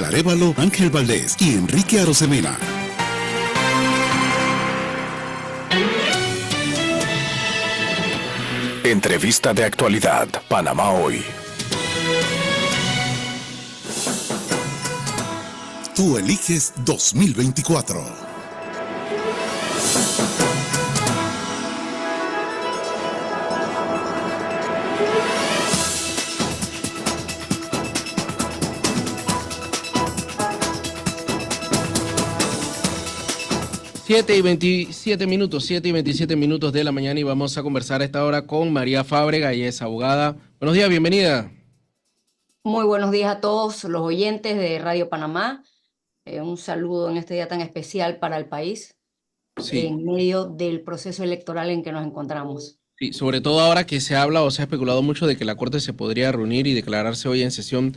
Arévalo, Ángel Valdés y Enrique Arosemena. Entrevista de actualidad, Panamá Hoy. Tú eliges 2024. 7:27 de la mañana y vamos a conversar a esta hora con María Fábrega, ella es abogada. Buenos días, bienvenida. Muy buenos días a todos los oyentes de Radio Panamá. Un saludo en este día tan especial para el país, en medio del proceso electoral en que nos encontramos. Sí, sobre todo ahora que se habla o se ha especulado mucho de que la Corte se podría reunir y declararse hoy en sesión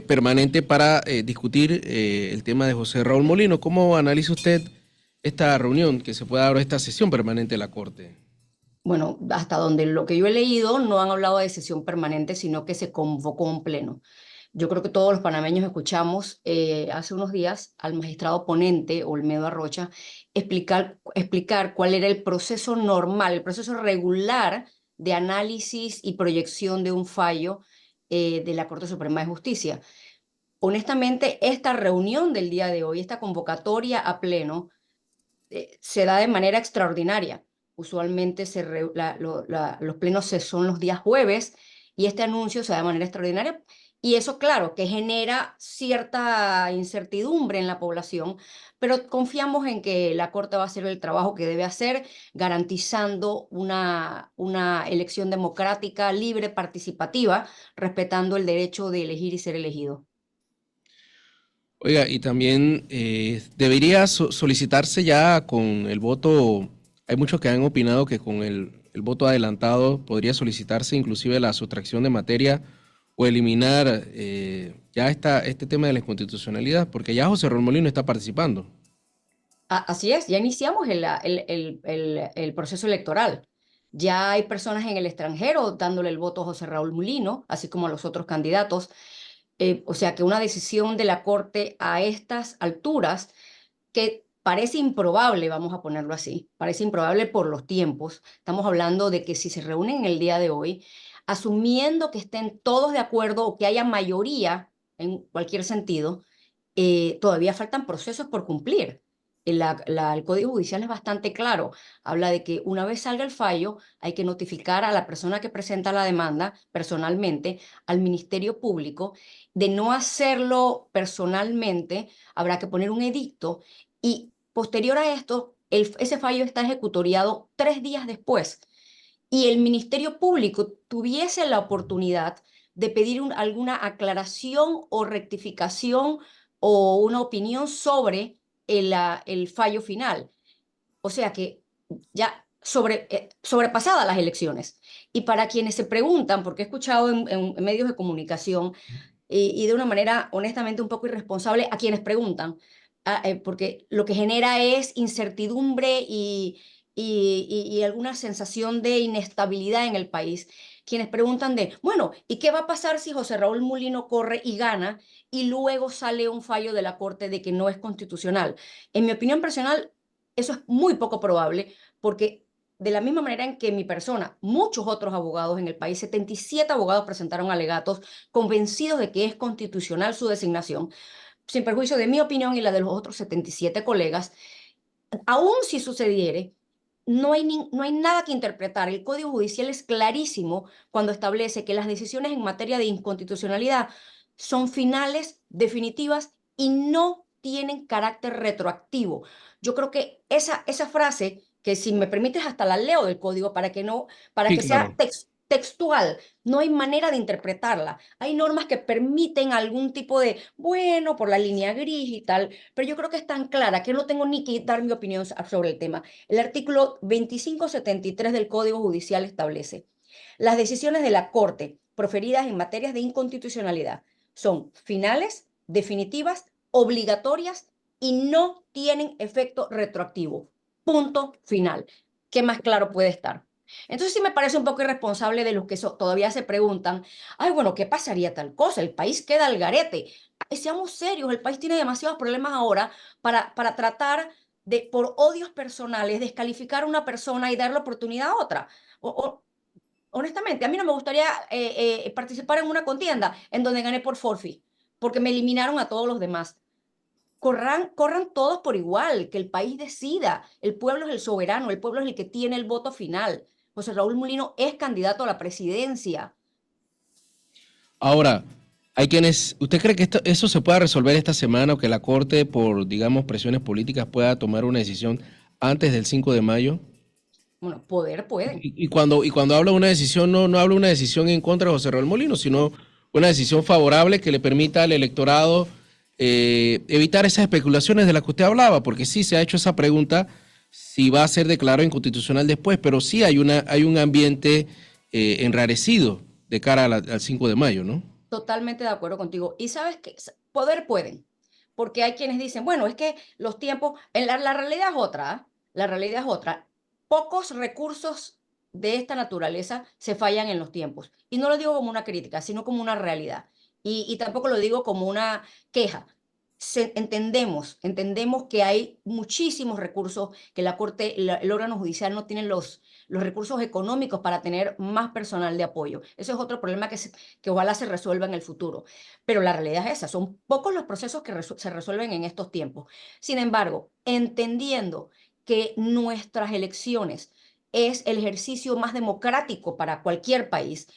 permanente para discutir el tema de José Raúl Mulino. ¿Cómo analiza usted esta reunión que se pueda dar, esta sesión permanente de la Corte? Bueno, hasta donde lo que yo he leído no han hablado de sesión permanente, sino que se convocó un pleno. Yo creo que todos los panameños escuchamos hace unos días al magistrado ponente, Olmedo Arrocha, explicar cuál era el proceso normal, el proceso regular de análisis y proyección de un fallo de la Corte Suprema de Justicia. Honestamente, esta reunión del día de hoy, esta convocatoria a pleno, se da de manera extraordinaria. Usualmente los plenos son los días jueves y este anuncio se da de manera extraordinaria. Y eso, claro, que genera cierta incertidumbre en la población, pero confiamos en que la Corte va a hacer el trabajo que debe hacer, garantizando una elección democrática, libre, participativa, respetando el derecho de elegir y ser elegido. Oiga, y también debería solicitarse ya con el voto, hay muchos que han opinado que con el voto adelantado podría solicitarse inclusive la sustracción de materia o eliminar ya este tema de la inconstitucionalidad, porque ya José Raúl Mulino está participando. Así es, ya iniciamos el proceso electoral. Ya hay personas en el extranjero dándole el voto a José Raúl Mulino, así como a los otros candidatos. O sea que una decisión de la Corte a estas alturas, que parece improbable, vamos a ponerlo así, parece improbable por los tiempos. Estamos hablando de que si se reúnen el día de hoy, asumiendo que estén todos de acuerdo o que haya mayoría en cualquier sentido, todavía faltan procesos por cumplir. El Código Judicial es bastante claro. Habla de que una vez salga el fallo, hay que notificar a la persona que presenta la demanda personalmente, al Ministerio Público. De no hacerlo personalmente, habrá que poner un edicto y posterior a esto, ese fallo está ejecutoriado 3 días después. Y el Ministerio Público tuviese la oportunidad de pedir alguna aclaración o rectificación o una opinión sobre el fallo final. O sea que ya sobrepasadas las elecciones. Y para quienes se preguntan, porque he escuchado en medios de comunicación y de una manera honestamente un poco irresponsable a quienes preguntan, porque lo que genera es incertidumbre y alguna sensación de inestabilidad en el país. Quienes preguntan bueno, ¿y qué va a pasar si José Raúl Mulino corre y gana y luego sale un fallo de la Corte de que no es constitucional? En mi opinión personal, eso es muy poco probable, porque de la misma manera en que mi persona, muchos otros abogados en el país, 77 abogados presentaron alegatos convencidos de que es constitucional su designación, sin perjuicio de mi opinión y la de los otros 77 colegas. Aún si sucediere, no hay nada que interpretar. El Código Judicial es clarísimo cuando establece que las decisiones en materia de inconstitucionalidad son finales, definitivas y no tienen carácter retroactivo. Yo creo que esa frase, que si me permites hasta la leo del código para que Sí, sea claro. textual, no hay manera de interpretarla. Hay normas que permiten algún tipo de, bueno, por la línea gris y tal, pero yo creo que es tan clara que no tengo ni que dar mi opinión sobre el tema. El artículo 2573 del Código Judicial establece: las decisiones de la Corte proferidas en materias de inconstitucionalidad son finales, definitivas, obligatorias y no tienen efecto retroactivo. Punto final. ¿Qué más claro puede estar? Entonces sí me parece un poco irresponsable de los que todavía se preguntan, ay, bueno, ¿qué pasaría tal cosa? El país queda al garete. seamos serios, el país tiene demasiados problemas ahora para tratar de, por odios personales, descalificar a una persona y darle oportunidad a otra. Honestamente, a mí no me gustaría participar en una contienda en donde gané por forfeit, porque me eliminaron a todos los demás. Corran todos por igual, que el país decida. El pueblo es el soberano, el pueblo es el que tiene el voto final. José Raúl Mulino es candidato a la presidencia. Ahora, hay quienes, ¿usted cree que eso se pueda resolver esta semana o que la Corte, por, digamos, presiones políticas, pueda tomar una decisión antes del 5 de mayo? Bueno, poder pueden. Y cuando habla de una decisión, no habla de una decisión en contra de José Raúl Molino, sino una decisión favorable que le permita al electorado evitar esas especulaciones de las que usted hablaba, porque sí se ha hecho esa pregunta si va a ser declarado inconstitucional después, pero sí hay un ambiente enrarecido de cara al 5 de mayo, ¿no? Totalmente de acuerdo contigo. Y sabes que poder pueden, porque hay quienes dicen, bueno, es que los tiempos, la realidad es otra, ¿ah? La realidad es otra. Pocos recursos de esta naturaleza se fallan en los tiempos. Y no lo digo como una crítica, sino como una realidad. Y tampoco lo digo como una queja. Entendemos que hay muchísimos recursos, que la Corte, el órgano judicial no tiene los recursos económicos para tener más personal de apoyo. Eso es otro problema que ojalá se resuelva en el futuro. Pero la realidad es esa, son pocos los procesos que se resuelven en estos tiempos. Sin embargo, entendiendo que nuestras elecciones es el ejercicio más democrático para cualquier país,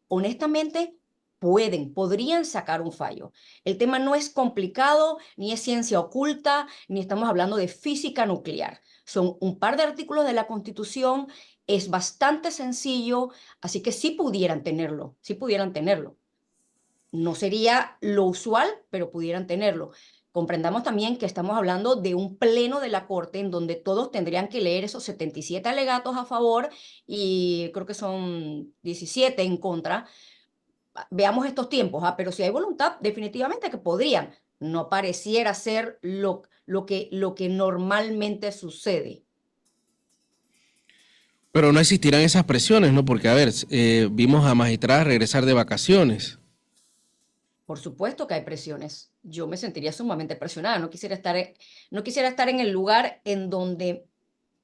honestamente, podrían sacar un fallo. El tema no es complicado, ni es ciencia oculta, ni estamos hablando de física nuclear. Son un par de artículos de la Constitución, es bastante sencillo, así que sí pudieran tenerlo, sí pudieran tenerlo. No sería lo usual, pero pudieran tenerlo. Comprendamos también que estamos hablando de un pleno de la Corte en donde todos tendrían que leer esos 77 alegatos a favor y creo que son 17 en contra. Veamos estos tiempos, pero si hay voluntad, definitivamente que podrían. No pareciera ser lo que normalmente sucede. Pero no existirán esas presiones, ¿no? Porque, a ver, vimos a magistradas regresar de vacaciones. Por supuesto que hay presiones. Yo me sentiría sumamente presionada. No quisiera estar en el lugar en donde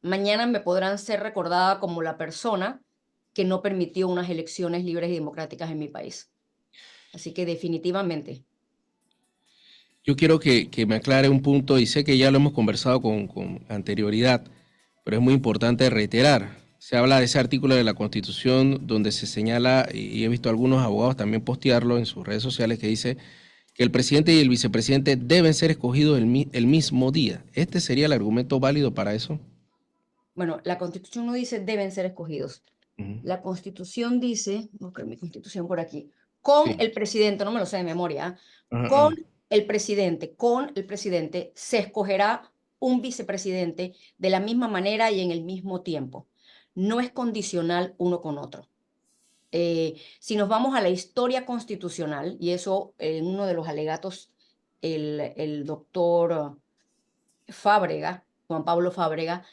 mañana me podrán ser recordada como la persona que no permitió unas elecciones libres y democráticas en mi país. Así que definitivamente. Yo quiero que me aclare un punto, y sé que ya lo hemos conversado con anterioridad, pero es muy importante reiterar. Se habla de ese artículo de la Constitución donde se señala, y he visto a algunos abogados también postearlo en sus redes sociales, que dice que el presidente y el vicepresidente deben ser escogidos el mismo día. ¿Este sería el argumento válido para eso? Bueno, la Constitución no dice deben ser escogidos. Ujú. La Constitución dice, voy a buscar mi Constitución por aquí, con Sí. el presidente, no me lo sé de memoria, Ajá, con ajá. con el presidente se escogerá un vicepresidente de la misma manera y en el mismo tiempo. No es condicional uno con otro. Si nos vamos a la historia constitucional, y eso en uno de los alegatos, el doctor Fábrega, Juan Pablo Fábrega,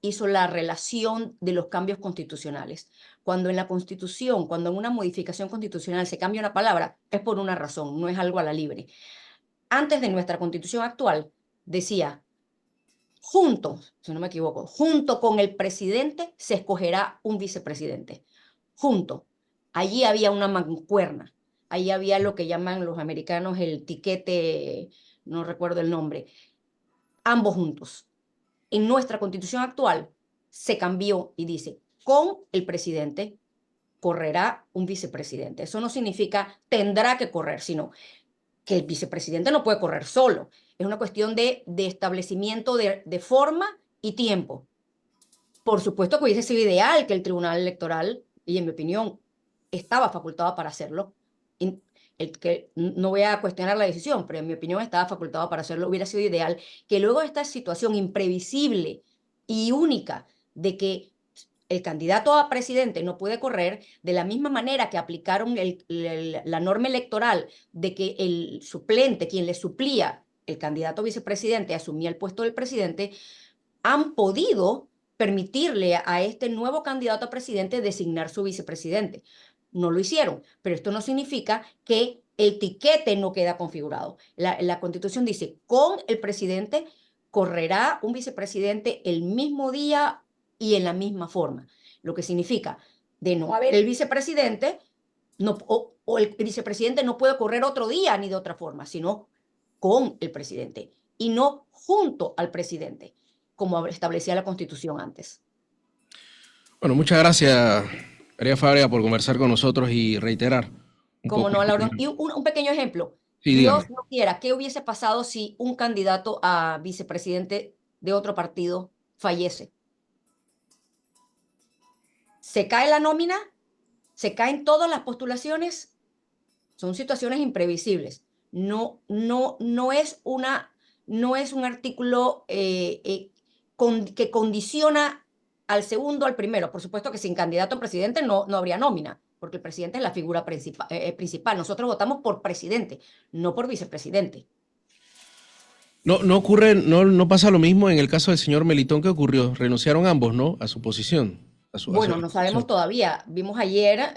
hizo la relación de los cambios constitucionales. Cuando en la Constitución, cuando en una modificación constitucional se cambia una palabra, es por una razón, no es algo a la libre. Antes de nuestra Constitución actual, decía, juntos, si no me equivoco, junto con el presidente se escogerá un vicepresidente. Junto. Allí había una mancuerna. Allí había lo que llaman los americanos el tiquete, no recuerdo el nombre, ambos juntos. En nuestra Constitución actual se cambió y dice, con el presidente correrá un vicepresidente. Eso no significa tendrá que correr, sino que el vicepresidente no puede correr solo. Es una cuestión de establecimiento de forma y tiempo. Por supuesto que hubiese sido ideal que el Tribunal Electoral, y en mi opinión, estaba facultado para hacerlo. No voy a cuestionar la decisión, pero en mi opinión estaba facultado para hacerlo. Hubiera sido ideal que luego de esta situación imprevisible y única de que el candidato a presidente no puede correr, de la misma manera que aplicaron la norma electoral de que el suplente, quien le suplía, el candidato a vicepresidente, asumía el puesto del presidente, han podido permitirle a este nuevo candidato a presidente designar su vicepresidente. No lo hicieron, pero esto no significa que el tiquete no queda configurado. La Constitución dice, con el presidente correrá un vicepresidente el mismo día y en la misma forma. Lo que significa, de no haber el vicepresidente, o el vicepresidente no puede correr otro día ni de otra forma, sino con el presidente y no junto al presidente, como establecía la Constitución antes. Bueno, muchas gracias, María Fabria, por conversar con nosotros y reiterar un Como poco. no, Laura. Y un pequeño ejemplo. Sí, Dios dígame. no quiera, ¿qué hubiese pasado si un candidato a vicepresidente de otro partido fallece? ¿Se cae la nómina? ¿Se caen todas las postulaciones? Son situaciones imprevisibles. No es un artículo que condiciona al segundo al primero. Por supuesto que sin candidato a presidente no habría nómina, porque el presidente es la figura principal. Nosotros votamos por presidente, no por vicepresidente. No ocurre, no pasa lo mismo en el caso del señor Melitón que ocurrió. Renunciaron ambos, ¿no? A su posición. Bueno, no sabemos todavía. Vimos ayer,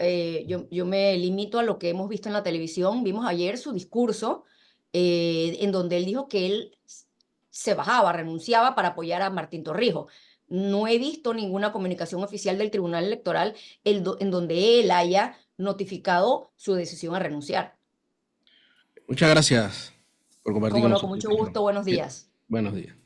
yo me limito a lo que hemos visto en la televisión, vimos ayer su discurso en donde él dijo que él se bajaba, renunciaba para apoyar a Martín Torrijos. No he visto ninguna comunicación oficial del Tribunal Electoral en donde él haya notificado su decisión a renunciar. Muchas gracias por compartir Cómo con no, nosotros. con mucho gusto, buenos días. Buenos días.